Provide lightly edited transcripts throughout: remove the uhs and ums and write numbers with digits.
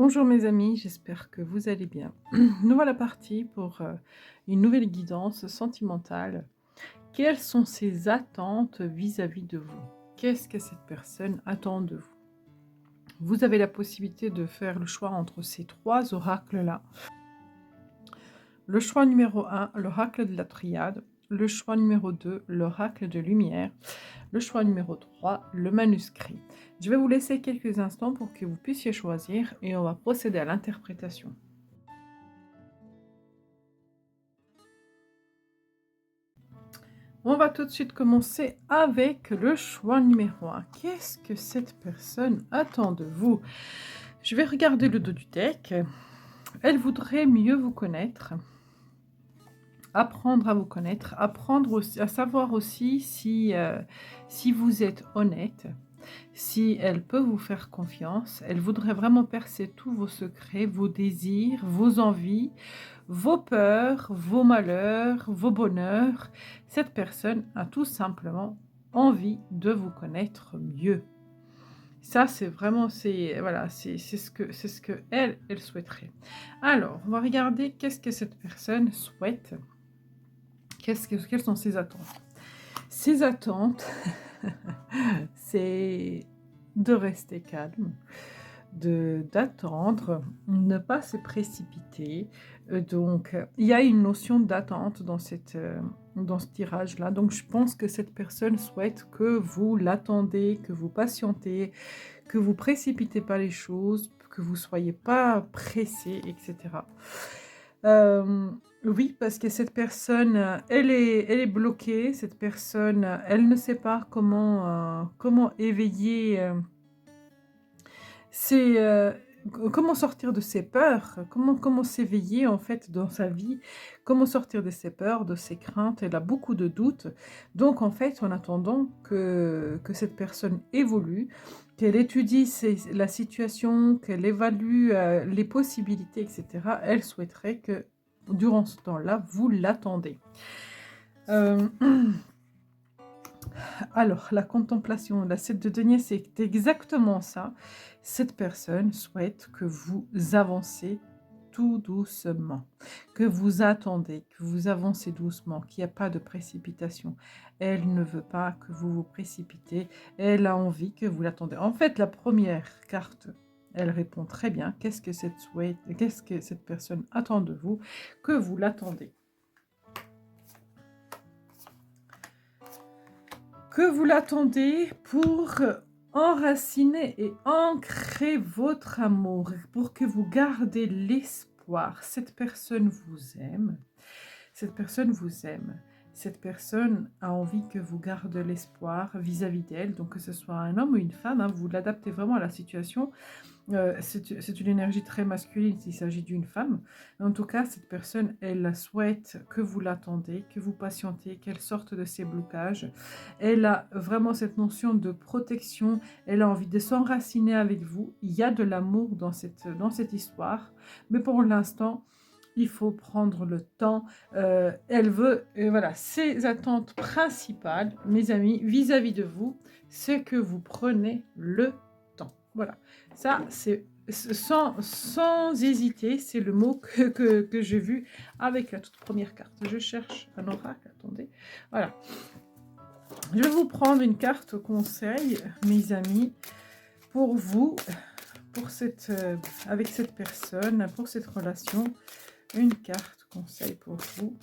Bonjour mes amis, j'espère que vous allez bien. Nous voilà partis pour une nouvelle guidance sentimentale. Quelles sont ses attentes vis-à-vis de vous? Qu'est-ce que cette personne attend de vous? Vous avez la possibilité de faire le choix entre ces trois oracles-là. Le choix numéro un, l'oracle de la triade. Le choix numéro 2, l'oracle de lumière. Le choix numéro 3, le manuscrit. Je vais vous laisser quelques instants pour que vous puissiez choisir et on va procéder à l'interprétation. On va tout de suite commencer avec le choix numéro un. Qu'est-ce que cette personne attend de vous? Je vais regarder le dos du deck. Elle voudrait mieux vous connaître, apprendre à vous connaître, apprendre à savoir aussi si vous êtes honnête, si elle peut vous faire confiance. Elle voudrait vraiment percer tous vos secrets, vos désirs, vos envies, vos peurs, vos malheurs, vos bonheurs. Cette personne a tout simplement envie de vous connaître mieux. Ça, c'est vraiment, voilà, c'est ce que elle souhaiterait. Alors, on va regarder qu'est-ce que cette personne souhaite. Quelles sont ses attentes? Ses attentes, c'est de rester calme, d'attendre, ne pas se précipiter. Donc, il y a une notion d'attente dans ce tirage-là. Donc, je pense que cette personne souhaite que vous l'attendez, que vous patientez, que vous précipitez pas les choses, que vous soyez pas pressé, etc. Oui, parce que cette personne, elle est bloquée. Cette personne, elle ne sait pas comment éveiller c'est, comment sortir de ses peurs, comment s'éveiller en fait dans sa vie, comment sortir de ses peurs, de ses craintes. Elle a beaucoup de doutes. Donc en fait, en attendant que cette personne évolue, qu'elle étudie la situation, qu'elle évalue les possibilités, etc., elle souhaiterait que durant ce temps-là, vous l'attendez. Euh, Alors, la contemplation, la 7 de denier, c'est exactement ça. Cette personne souhaite que vous avancez tout doucement, que vous attendez, que vous avancez doucement, qu'il n'y a pas de précipitation. Elle ne veut pas que vous vous précipitez, elle a envie que vous l'attendez. En fait, la première carte, elle répond très bien. Qu'est-ce que cette personne attend de vous? Que vous l'attendez. Que vous l'attendez pour enraciner et ancrer votre amour, pour que vous gardez l'espoir. Cette personne vous aime. Cette personne vous aime. Cette personne a envie que vous gardez l'espoir vis-à-vis d'elle. Donc que ce soit un homme ou une femme, hein, vous l'adaptez vraiment à la situation. C'est une énergie très masculine s'il s'agit d'une femme. En tout cas, cette personne, elle souhaite que vous l'attendez, que vous patientez, qu'elle sorte de ses blocages. Elle a vraiment cette notion de protection. Elle a envie de s'enraciner avec vous. Il y a de l'amour dans cette histoire. Mais pour l'instant, il faut prendre le temps. Elle veut, voilà, ses attentes principales, mes amis, vis-à-vis de vous, c'est que vous prenez le temps. Voilà, ça, c'est sans hésiter, c'est le mot que j'ai vu avec la toute première carte. Je cherche un oracle, attendez. Voilà. Je vais vous prendre une carte conseil, mes amis, pour vous, avec cette personne, pour cette relation. Une carte conseil pour vous.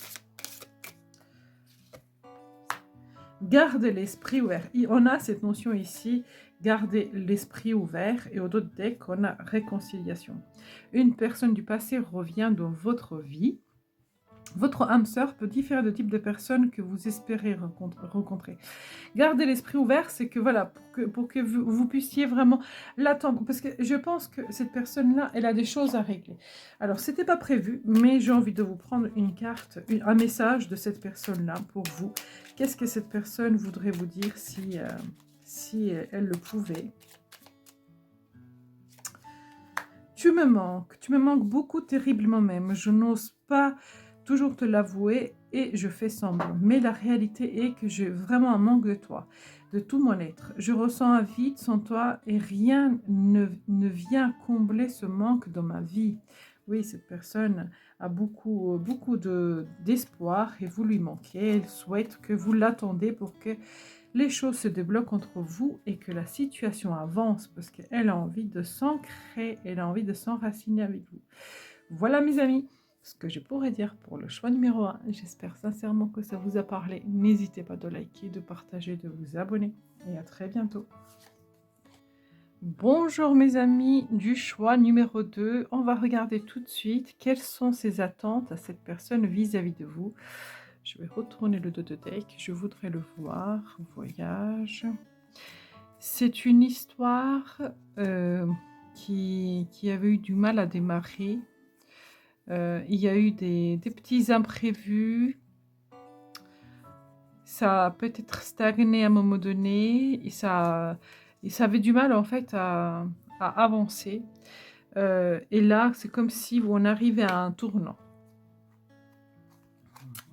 Gardez l'esprit ouvert. On a cette notion ici, gardez l'esprit ouvert. Et au dos de deck, on a réconciliation. Une personne du passé revient dans votre vie. Votre âme sœur peut différer de type de personnes que vous espérez rencontrer. Gardez l'esprit ouvert, c'est que voilà, pour que vous puissiez vraiment l'attendre. Parce que je pense que cette personne-là, elle a des choses à régler. Alors, c'était pas prévu, mais j'ai envie de vous prendre une carte, un message de cette personne-là pour vous. Qu'est-ce que cette personne voudrait vous dire si elle le pouvait? tu me manques beaucoup terriblement même. Je n'ose pas toujours te l'avouer et je fais semblant. Mais la réalité est que j'ai vraiment un manque de toi, de tout mon être. Je ressens un vide sans toi et rien ne vient combler ce manque dans ma vie. Oui, cette personne a beaucoup d'espoir et vous lui manquez. Elle souhaite que vous l'attendez pour que les choses se débloquent entre vous et que la situation avance parce qu'elle a envie de s'ancrer, elle a envie de s'enraciner avec vous. Voilà mes amis, ce que je pourrais dire pour le choix numéro 1. J'espère sincèrement que ça vous a parlé. N'hésitez pas de liker, de partager, de vous abonner et à très bientôt. Bonjour mes amis du choix numéro 2. On va regarder tout de suite quelles sont ses attentes à cette personne vis-à-vis de vous. Je vais retourner le dos de deck. Je voudrais le voir. Voyage. C'est une histoire qui avait eu du mal à démarrer. Il y a eu des petits imprévus. Ça a peut-être stagné à un moment donné et ça avait du mal en fait à avancer. Et là, c'est comme si on arrivait à un tournant.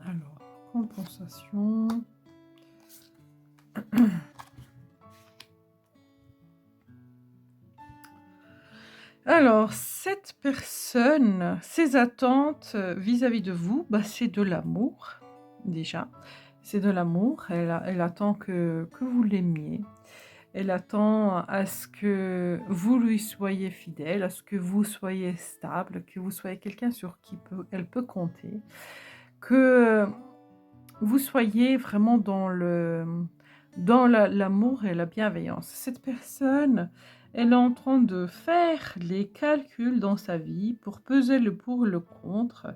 Alors, compensation. Alors, cette personne, ses attentes vis-à-vis de vous, bah, c'est de l'amour, déjà. C'est de l'amour. Elle attend que vous l'aimiez. Elle attend à ce que vous lui soyez fidèle, à ce que vous soyez stable, que vous soyez quelqu'un sur qui elle peut compter, que vous soyez vraiment dans l'amour et la bienveillance. Cette personne, elle est en train de faire les calculs dans sa vie pour peser le pour et le contre.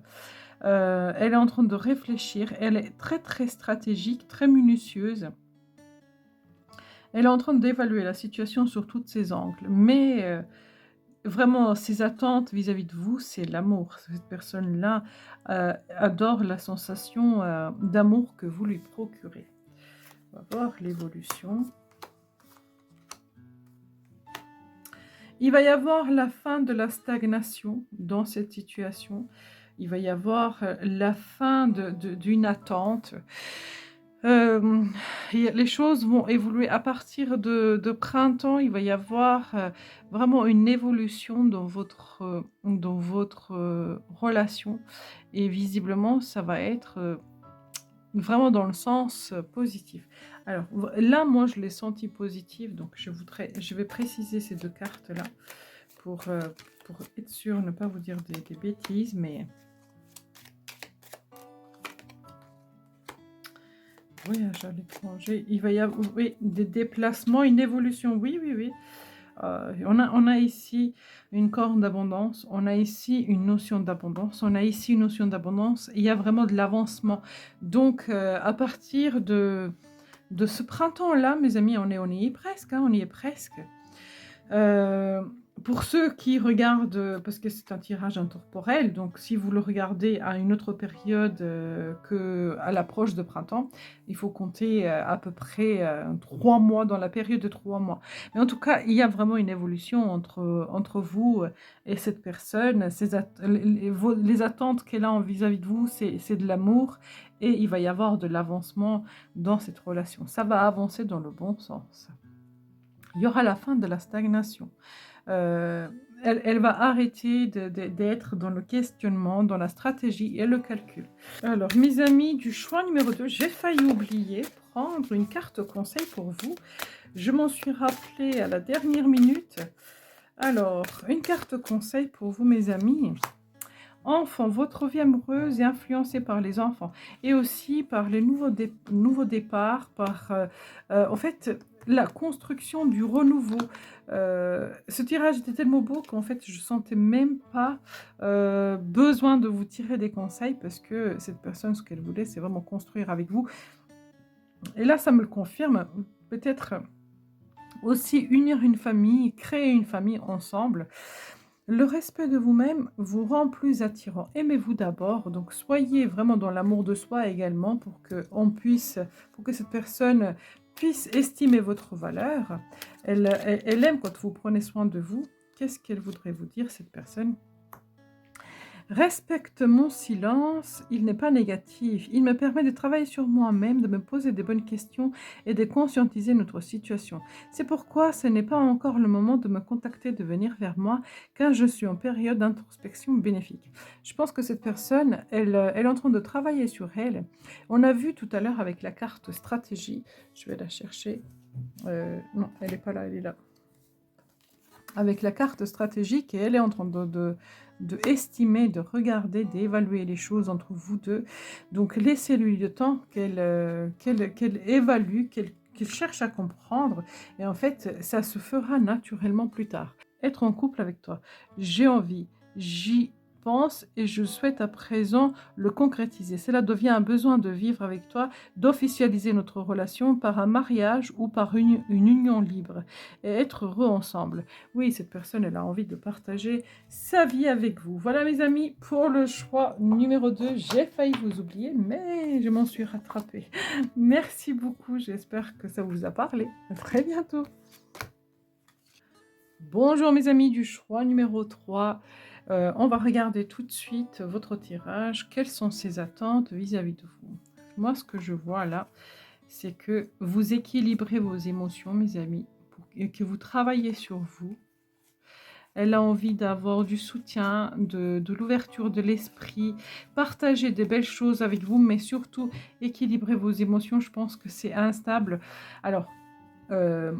Elle est en train de réfléchir. Elle est très très stratégique, très minutieuse. Elle est en train d'évaluer la situation sur tous ses angles. Mais vraiment, ses attentes vis-à-vis de vous, c'est l'amour. Cette personne-là adore la sensation d'amour que vous lui procurez. On va voir l'évolution. Il va y avoir la fin de la stagnation dans cette situation. Il va y avoir la fin d'une attente. Les choses vont évoluer à partir de printemps. Il va y avoir vraiment une évolution dans votre relation. Et visiblement, ça va être vraiment dans le sens positif. Alors là, moi, je l'ai senti positif. Donc, je vais préciser ces deux cartes-là pour être sûr de ne pas vous dire des bêtises. Mais voyage à l'étranger, il va y avoir des déplacements, une évolution, oui. On a ici une corne d'abondance, on a ici une notion d'abondance, on a ici une notion d'abondance, il y a vraiment de l'avancement. Donc, à partir de ce printemps-là, mes amis, on y est presque, on y est presque. Pour ceux qui regardent, parce que c'est un tirage intemporel, donc si vous le regardez à une autre période qu'à l'approche de printemps, il faut compter à peu près 3 mois, dans la période de 3 mois. Mais en tout cas, il y a vraiment une évolution entre vous et cette personne. Les attentes qu'elle a vis-à-vis de vous, c'est de l'amour et il va y avoir de l'avancement dans cette relation. Ça va avancer dans le bon sens. Il y aura la fin de la stagnation. Elle va arrêter d'être dans le questionnement, dans la stratégie et le calcul. Alors, mes amis du choix numéro 2, j'ai failli oublier prendre une carte conseil pour vous. Je m'en suis rappelée à la dernière minute. Alors, une carte conseil pour vous, mes amis. Enfant, votre vie amoureuse est influencée par les enfants et aussi par les nouveaux départs, par en fait la construction du renouveau. Ce tirage était tellement beau qu'en fait je sentais même pas besoin de vous tirer des conseils parce que cette personne, ce qu'elle voulait, c'est vraiment construire avec vous. Et là, ça me le confirme. Peut-être aussi unir une famille, créer une famille ensemble. Le respect de vous-même vous rend plus attirant. Aimez-vous d'abord, donc soyez vraiment dans l'amour de soi également pour que cette personne puisse estimer votre valeur. Elle aime quand vous prenez soin de vous. Qu'est-ce qu'elle voudrait vous dire, cette personne? Respecte mon silence, il n'est pas négatif. Il me permet de travailler sur moi-même, de me poser des bonnes questions et de conscientiser notre situation. C'est pourquoi ce n'est pas encore le moment de me contacter, de venir vers moi, car je suis en période d'introspection bénéfique. Je pense que cette personne, elle est en train de travailler sur elle. On a vu tout à l'heure avec la carte stratégie, je vais la chercher. Non, elle n'est pas là, elle est là. Avec la carte stratégique, et elle est en train de estimer, de regarder, d'évaluer les choses entre vous deux. Donc laissez-lui le temps qu'elle évalue, qu'elle cherche à comprendre. Et en fait, ça se fera naturellement plus tard. Être en couple avec toi, j'ai envie, j'y pense et je souhaite à présent le concrétiser. Cela devient un besoin de vivre avec toi, d'officialiser notre relation par un mariage ou par une union libre et être heureux ensemble. Oui, cette personne, elle a envie de partager sa vie avec vous. Voilà mes amis, pour le choix numéro 2, j'ai failli vous oublier, mais je m'en suis rattrapée. Merci beaucoup, j'espère que ça vous a parlé. À très bientôt. Bonjour mes amis du choix numéro 3. On va regarder tout de suite votre tirage. Quelles sont ses attentes vis-à-vis de vous? Moi, ce que je vois là, c'est que vous équilibrez vos émotions, mes amis, et que vous travaillez sur vous. Elle a envie d'avoir du soutien, de l'ouverture de l'esprit, partager des belles choses avec vous, mais surtout équilibrer vos émotions. Je pense que c'est instable. Alors, euh,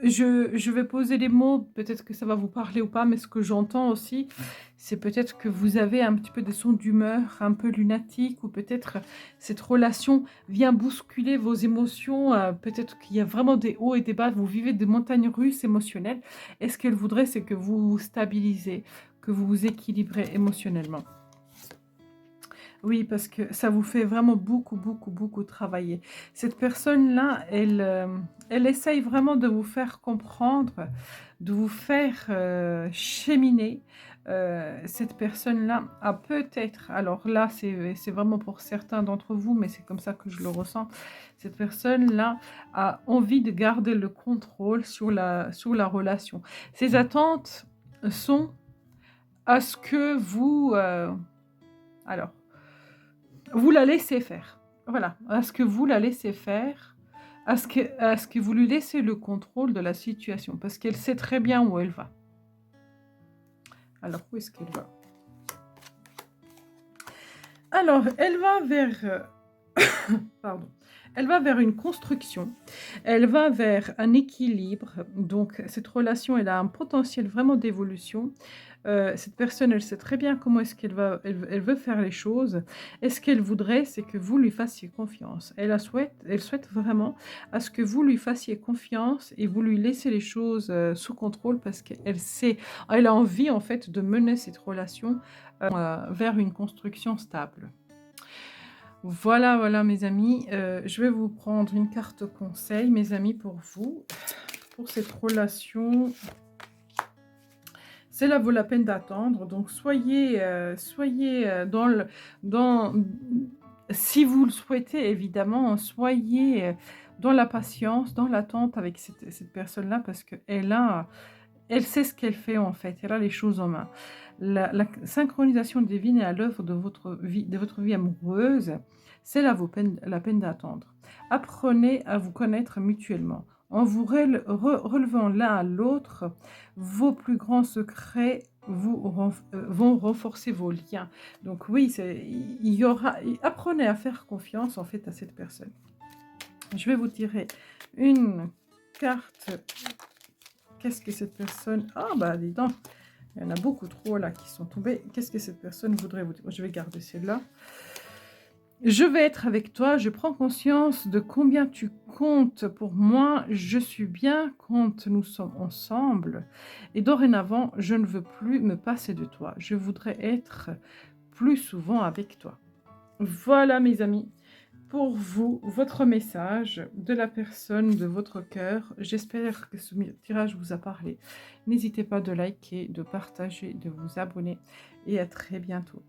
je vais poser les mots, peut-être que ça va vous parler ou pas, mais ce que j'entends aussi, c'est peut-être que vous avez un petit peu des sons d'humeur un peu lunatiques, ou peut-être cette relation vient bousculer vos émotions, peut-être qu'il y a vraiment des hauts et des bas, vous vivez des montagnes russes émotionnelles. Et ce qu'elle voudrait, c'est que vous vous stabilisez, que vous vous équilibrez émotionnellement. Oui, parce que ça vous fait vraiment beaucoup, beaucoup, beaucoup travailler. Cette personne-là, elle essaye vraiment de vous faire comprendre, de vous faire cheminer. Cette personne-là a peut-être, alors là, c'est vraiment pour certains d'entre vous, mais c'est comme ça que je le ressens. Cette personne-là a envie de garder le contrôle sur la relation. Ses attentes sont à ce que vous... alors, vous la laissez faire. Voilà, à ce que vous la laissez faire, à ce que vous lui laissez le contrôle de la situation, parce qu'elle sait très bien où elle va. Alors, où est-ce qu'elle va? Alors, elle va vers... pardon. Elle va vers une construction, elle va vers un équilibre. Donc, cette relation, elle a un potentiel vraiment d'évolution. Cette personne, elle sait très bien comment est-ce elle veut faire les choses. Et ce qu'elle voudrait, c'est que vous lui fassiez confiance. Elle souhaite vraiment à ce que vous lui fassiez confiance et vous lui laissez les choses sous contrôle, parce qu'elle sait, elle a envie en fait de mener cette relation vers une construction stable. Voilà, voilà mes amis, je vais vous prendre une carte conseil, mes amis, pour vous, pour cette relation. Cela vaut la peine d'attendre, donc soyez dans, si vous le souhaitez évidemment, soyez dans la patience, dans l'attente avec cette personne-là, parce elle sait ce qu'elle fait en fait, elle a les choses en main. La synchronisation divine est à l'œuvre de votre vie amoureuse. C'est là la peine d'attendre. Apprenez à vous connaître mutuellement. En vous relevant l'un à l'autre, vos plus grands secrets vont renforcer vos liens. Donc oui, apprenez à faire confiance en fait à cette personne. Je vais vous tirer une carte. Qu'est-ce que cette personne... Ah bah dis donc, il y en a beaucoup trop là qui sont tombés. Qu'est-ce que cette personne voudrait vous dire? Je vais garder celle-là. Je vais être avec toi, je prends conscience de combien tu comptes pour moi, je suis bien quand nous sommes ensemble. Et dorénavant, je ne veux plus me passer de toi. Je voudrais être plus souvent avec toi. Voilà mes amis, pour vous, votre message de la personne de votre cœur. J'espère que ce tirage vous a parlé. N'hésitez pas de liker, de partager, de vous abonner et à très bientôt.